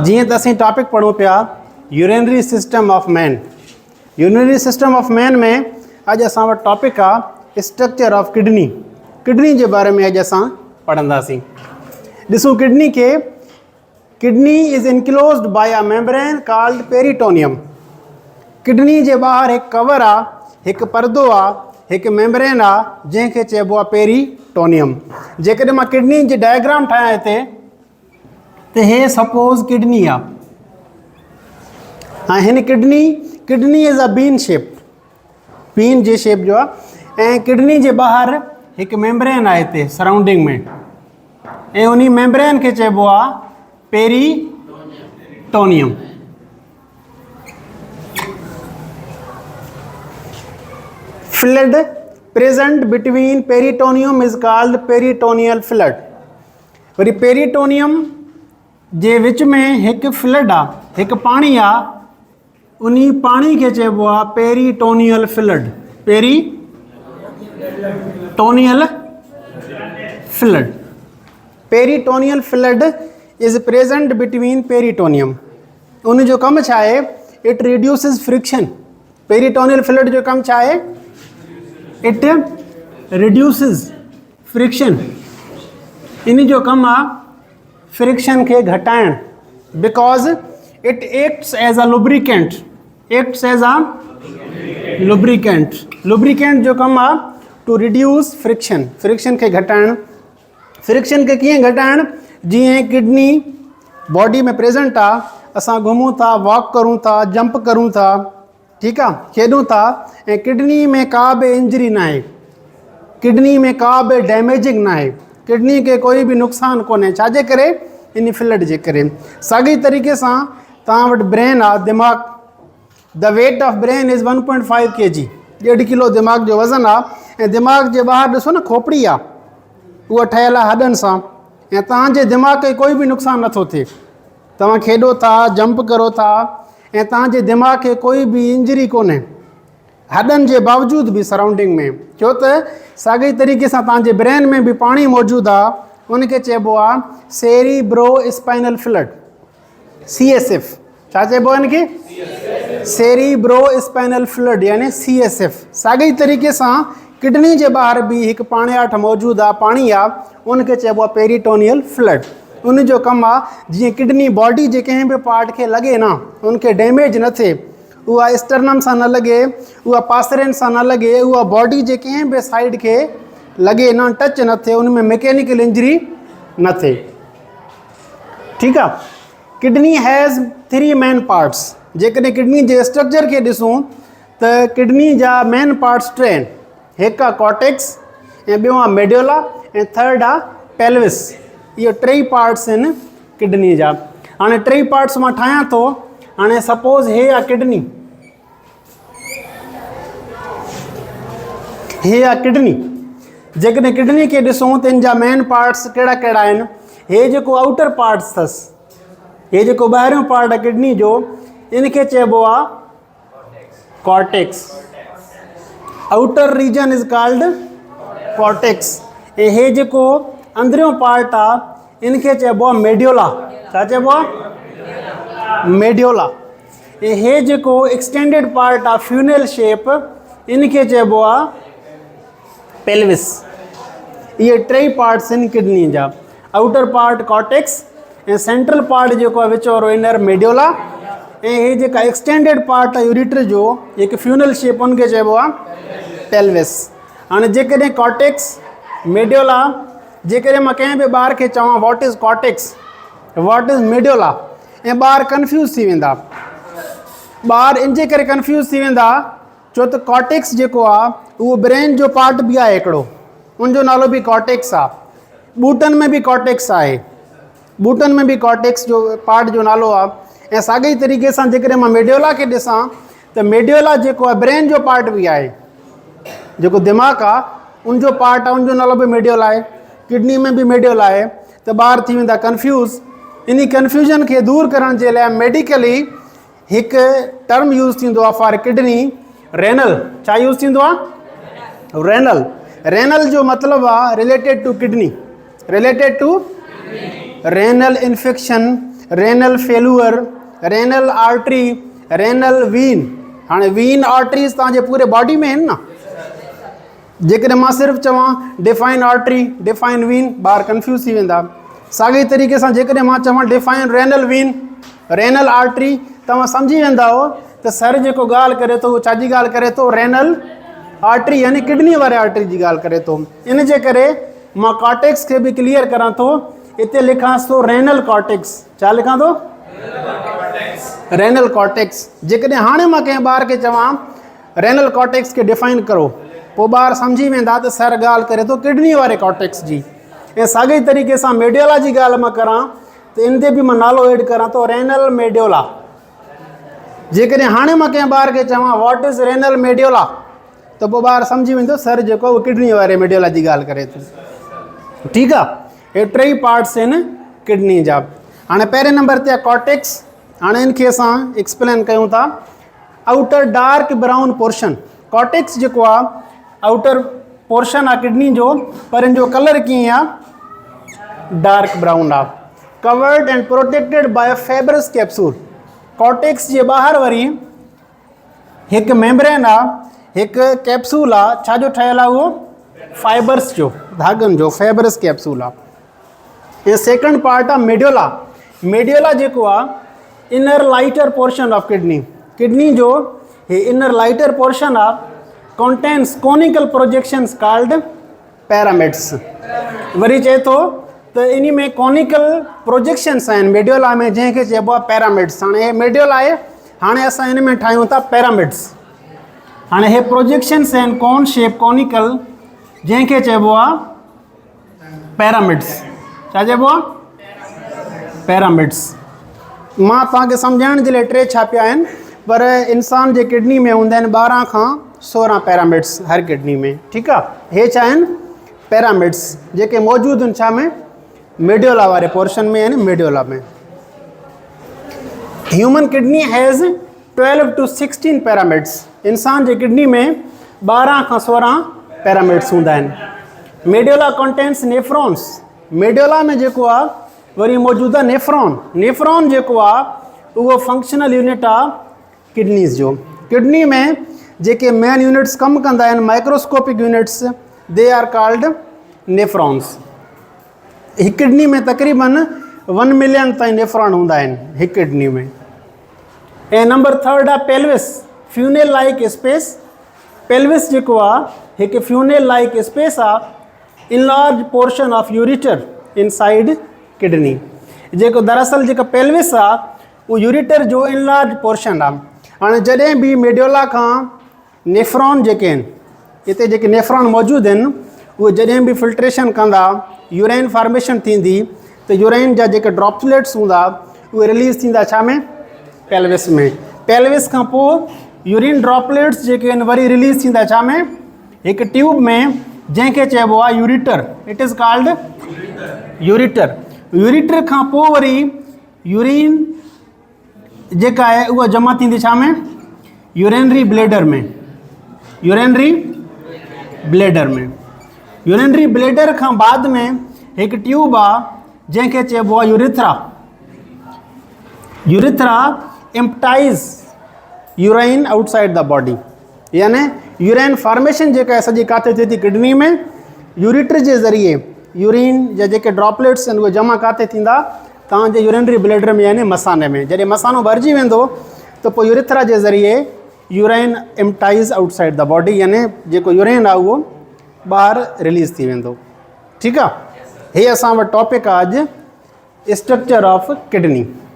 जीअं त असीं टॉपिक पढ़ूं पिया urinary system of man. Urinary system of man में अॼु असां वटि टॉपिक आहे स्ट्रक्चर ऑफ किडनी। किडनी जे बारे में अॼु असां पढ़ंदासीं। ॾिसूं किडनी खे, kidney is enclosed by a membrane called peritoneum. किडनी जे ॿाहिरि हिकु कवर आहे, हिकु परदो आहे, हिकु मेम्ब्रेन आहे जंहिंखे चइबो आहे पेरिटोनियम। जेकॾहिं मां किडनी जी डायग्राम ठाहियां हिते त हे सपोज़ किडनी आहे। हाँ, हिन kidney is a bean shape, bean जे शेप जो आहे। ऐं किडनी जे ॿाहिरि हिकु मेम्ब्रेन आहे हिते सराउंडिंग में, ऐं उन मेम्ब्रेन खे चइबो आहे peritoneum. Fluid present between peritoneum is called peritoneal fluid. वरी पेरिटोनियम जे विच में हिकु फ्लड आहे, हिकु पाणी आहे, उन पाणी खे चइबो आहे peritoneal flood. Peritoneal flood, peritoneal flood is present between peritoneum. उन जो कमु छा आहे? It reduces friction. Peritoneal flood जो कमु छा आहे? It reduces friction. इन जो कमु आहे फ्रिक्शन खे घटाइण, because it acts as a lubricant. Acts as a lubricant. Lubricant जो कमु आहे टू रिड्यूस फ्रिक्शन, फ्रिक्शन खे घटाइण। फ्रिक्शन खे कीअं घटाइण? जीअं किडनी बॉडी में प्रेजेंट आहे, असां घुमूं था, वॉक करूं था, जंप करूं था, ठीकु आहे, खेॾूं था, ऐं किडनी में का बि इंजरी न आहे, किडनी में का बि डैमेजिंग न आहे, किडनी खे कोई बि नुक़सानु कोन्हे। छाजे करे? इन फ्लड जे करे। साॻी तरीक़े सां तव्हां वटि ब्रेन आहे, दिमाग़। The weight of brain is 1.5 kg, 1.5 kilo दिमाग़ जो वज़न आहे। ऐं दिमाग़ जे ॿाहिरि ॾिसो न खोपड़ी आहे, उहा ठहियलु आहे हॾनि सां, ऐं तव्हांजे दिमाग़ खे कोई बि नुक़सानु नथो थिए। तव्हां खेॾो था, जंप करो था, ऐं तव्हांजे दिमाग़ खे कोई बि इंजरी कोन्हे, हॾनि जे बावजूद बि सराउंडिंग में। छो त साॻी तरीक़े सां तव्हांजे ब्रेन में बि पाणी मौजूदु आहे, उनखे चइबो आहे सेरिब्रो स्पाइनल फ्लड, CSF। छा चइबो आहे इनखे? सेरिब्रो स्पाइनल फ्लड यानी CSF। साॻी तरीक़े सां किडनी जे ॿाहिरि बि हिकु पाणियाठ मौजूदु आहे, पाणी आहे, उनखे चइबो आहे पेरिटोनियल फ्लड। उन जो कमु आहे जीअं किडनी बॉडी जे कंहिं बि पार्ट खे लॻे न, उनखे डैमेज न थिए, उहा स्टर्नम सां न लॻे, उहा पासरनि सां न लॻे, उहा बॉडी जे कंहिं बि साइड खे लॻे न, टच न थिए, उन में मैकेनिकल इंजरी न थिए, ठीकु आहे। Kidney has 3 main parts. जेकॾहिं किडनी जे स्ट्रक्चर खे ॾिसूं त किडनी जा मेन पार्ट्स 3 आहिनि। हिकु आहे कॉर्टेक्स, ऐं ॿियो आहे मेड्यूला, ऐं थर्ड आहे पेल्विस। इहे 3 पार्ट्स आहिनि किडनी जा। हाणे 3 पार्ट्स मां ठाहियां थो। हाणे सपोज़ हे आहे किडनी, हे आहे किडनी। जेकॾहिं किडनी खे ॾिसूं त इन जा मेन पार्ट्स कहिड़ा कहिड़ा आहिनि? हे जेको आउटर पार्ट्स अथसि, हे जेको ॿाहिरियों पार्ट आहे किडनी जो, इनखे चइबो आहे cortex. Outer region is called cortex. ऐं हे जेको अंदरियों पार्ट आहे, इनखे चइबो आहे मेड्यूला। छा चइबो आहे? मेड्यूला। ऐं हे जेको एक्सटेंडेड पार्ट आहे फ्यूनल शेप, इनखे चइबो आहे पेल्विस। इहे 3 पार्ट्स आहिनि किडनी जा। आउटर पार्ट कॉर्टेक्स, ऐं सेंट्रल पार्ट जेको आहे विच वारो इनर मेड्यूला, ऐं हे जेका एक्सटेंडेड पार्ट आहे यूरिटर जो हिकु फ्यूनल शेप, उनखे चइबो आहे पेल्विस। हाणे जेकॾहिं कॉर्टेक्स, मेड्यूला, जेकॾहिं मां कंहिं बि ॿार खे चवां what is cortex, what is medulla, ऐं ॿार कन्फ्यूज़ थी वेंदा। ॿार इन जे करे कन्फ्यूज़ थी वेंदा छो त कॉर्टेक्स जेको आहे उहो ब्रेन जो पार्ट बि आहे हिकिड़ो, उनजो नालो बि कॉर्टेक्स आहे। ॿूटनि में बि कॉर्टेक्स आहे, ॿूटनि में बि कॉर्टेक्स जो पार्ट जो नालो आहे। ऐं साॻी तरीक़े सां जेकॾहिं मां मेड्यूला खे ॾिसां त मेड्यूला जेको आहे ब्रेन जो पार्ट बि आहे, जेको दिमाग़ आहे उनजो पार्ट आहे, उनजो नालो बि मेड्यूला आहे। किडनी में बि मेड्यूला आहे। त ॿार थी वेंदा कन्फ्यूज़। इन कन्फ्यूजन खे दूरि करण जे लाइ मेडिकली हिकु टर्म यूज़ थींदो आहे फॉर किडनी, रेनल। छा यूज़ थींदो आहे? रेनल। रेनल जो मतिलबु आहे related to kidney, related to renal infection, renal failure, renal artery, renal vein. हाँ वीन आर्टरीज़ तव्हांजे पूरे बॉडी में आहिनि न। जेकॾहिं मां सिर्फ़ु चवां डिफाइन आर्टरी डिफाइन वीन, ॿार कंफ्यूज़ थी वेंदा। साॻे तरीक़े सां जेकॾहिं मां चवां define renal vein renal artery, तव्हां सम्झी वेंदा हो त सर जेको ॻाल्हि करे थो उहो छाजी ॻाल्हि करे थो, रेनल आर्टरी यानी किडनी वारे आर्टरी जी ॻाल्हि करे थो। इन जे करे मां कॉर्टेक्स खे बि क्लियर करां थो, हिते लिखांसि थो रेनल कॉर्टेक्स। छा लिखां थो? Renal cortex. जेकॾहिं हाणे मां कंहिं ॿार खे चवां रेनल कॉर्टेक्स खे डिफाइन करो, पोइ ॿार सम्झी वेंदा त सर ॻाल्हि करे थो किडनी वारे कॉर्टेक्स जी। ऐं साॻे तरीक़े सां मेडियोला जी ॻाल्हि मां करां त इन ते बि मां नालो ऐड करां थो रेनल मेडियोला। जेकॾहिं हाणे मां कंहिं ॿार खे चवां वॉट इज़ रेनल मेडियोला, त पोइ ॿार सम्झी वेंदो सर जेको उहो किडनी वारे मेडियोला जी ॻाल्हि करे थो। ठीकु आहे, हे टई पार्ट्स आहिनि किडनी जा। हाणे पहिरें नंबर ते आहे कॉर्टेक्स। हाणे इनखे असां एक्सप्लेन कयूं था। Outer dark brown portion, cortex जेको आहे आउटर पोर्शन आहे किडनी जो, पर इन जो कलर कीअं आहे? डार्क ब्राउन आहे। Covered and protected by fibrous capsule. Cortex जे ॿाहिरि वरी हिकु मेम्ब्रेन आहे, हिकु कैप्सूल आहे। छाजो ठहियलु आहे उहो? फाइबर्स जो, धागनि जो, फाइबरस कैप्सूल आहे। ऐं सेकेंड पार्ट आहे मेडियोला। मेडियोला जेको आहे inner lighter portion of kidney. Kidney जो हे इनर लाइटर पोर्शन आहे contains conical projections called pyramids। Worry चए थो त इन में कॉनिकल प्रोजेक्शन्स आहिनि मेडियोला में, जंहिंखे चइबो आहे पैरामिड्स। हाणे हे मेडियोला आहे, हाणे असां हिन में ठाहियूं था पैरामिड्स। हाणे हे प्रोजेक्शन्स आहिनि कॉन शेप कॉनिकल, जंहिंखे चइबो आहे पैरामिड्स। छा चइबो आहे? पैरामिड्स। मां तव्हांखे सम्झाइण जे लाइ टे छापिया आहिनि, पर इंसान जे किडनी में हूंदा आहिनि 12 खां 16 पैरामिड्स हर किडनी में। ठीकु आहे, हे छा आहिनि? पैरामिड्स, जेके मौजूदु आहिनि छा में? मेडियोला वारे पोर्शन में आहिनि, मेडियोला में। Human kidney has 12 to 16 pyramids. इंसान जे किडनी में 12 खां 16 पैरामिड्स हूंदा आहिनि। मेडियोला कंटेन्स नेफ्रॉन्स। मेडियोला में जेको आहे वरी मौजूदु आहे नेफ्रॉन। नेफ्रॉन जेको आहे उहो फंक्शनल यूनिट आहे किडनीज़ जो। किडनी में जेके मेन यूनिट्स कमु कंदा आहिनि, microscopic units, they are called nephrons. हिकु किडनी में तक़रीबन 1 मिलियन ताईं नेफ्रॉन हूंदा आहिनि हिकु किडनी में। ऐं नंबर थर्ड आहे पेल्विस, फ्यूनेल लाइक स्पेस। पेल्विस जेको आहे हिकु फ्यूनेल लाइक स्पेस आहे, enlarge portion of ureter inside kidney. जेको दरअसल जेका पेल्विस आहे उहो यूरिटर जो इनलार्ज पोर्शन आहे। हाणे जॾहिं बि मेडियोला खां नेफ्रॉन जेके आहिनि, हिते जेके नेफ्रॉन मौजूदु आहिनि, उहे जॾहिं बि फिल्ट्रेशन कंदा, यूरेन फॉर्मेशन थींदी, त यूरेन जा जेके ड्रॉपलेट्स हूंदा उहे रिलीज़ थींदा छा में? पेल्विस में। पेल्विस खां पोइ यूरिन ड्रॉपलेट्स जेके आहिनि वरी रिलीज़ थींदा छा में? हिकु ट्यूब में, जंहिंखे चइबो आहे ureter. It is called ureter. Ureter खां पोइ वरी यूरिन जेका आहे उहा जमा थींदी छा में? यूरेनरी ब्लेडर में। यूरेनरी ब्लेडर में। यूरेनरी ब्लेडर खां बाद में हिकु ट्यूब आहे जंहिंखे चइबो आहे urethra. Urethra empties urine outside the body, यानी यूरेन फॉर्मेशन जेका आहे सॼी काथे थिए थी? किडनी में। यूरिटर जे ज़रिए यूरिन जा जेके ड्रॉपलेट्स आहिनि उहे जमा काथे थींदा? तव्हांजे यूरेनरी ब्लेडर में, यानी मसाने में। जॾहिं मसानो भरिजी वेंदो त पोइ यूरिथ्रा जे ज़रिए यूराइन एम्प्टाइज़ आउटसाइड द बॉडी, यानी जेको यूरेन आहे उहो ॿाहिरि रिलीज़ थी वेंदो। ठीकु आहे, हे असां वटि टॉपिक आहे अॼु, स्ट्रक्चर ऑफ किडनी।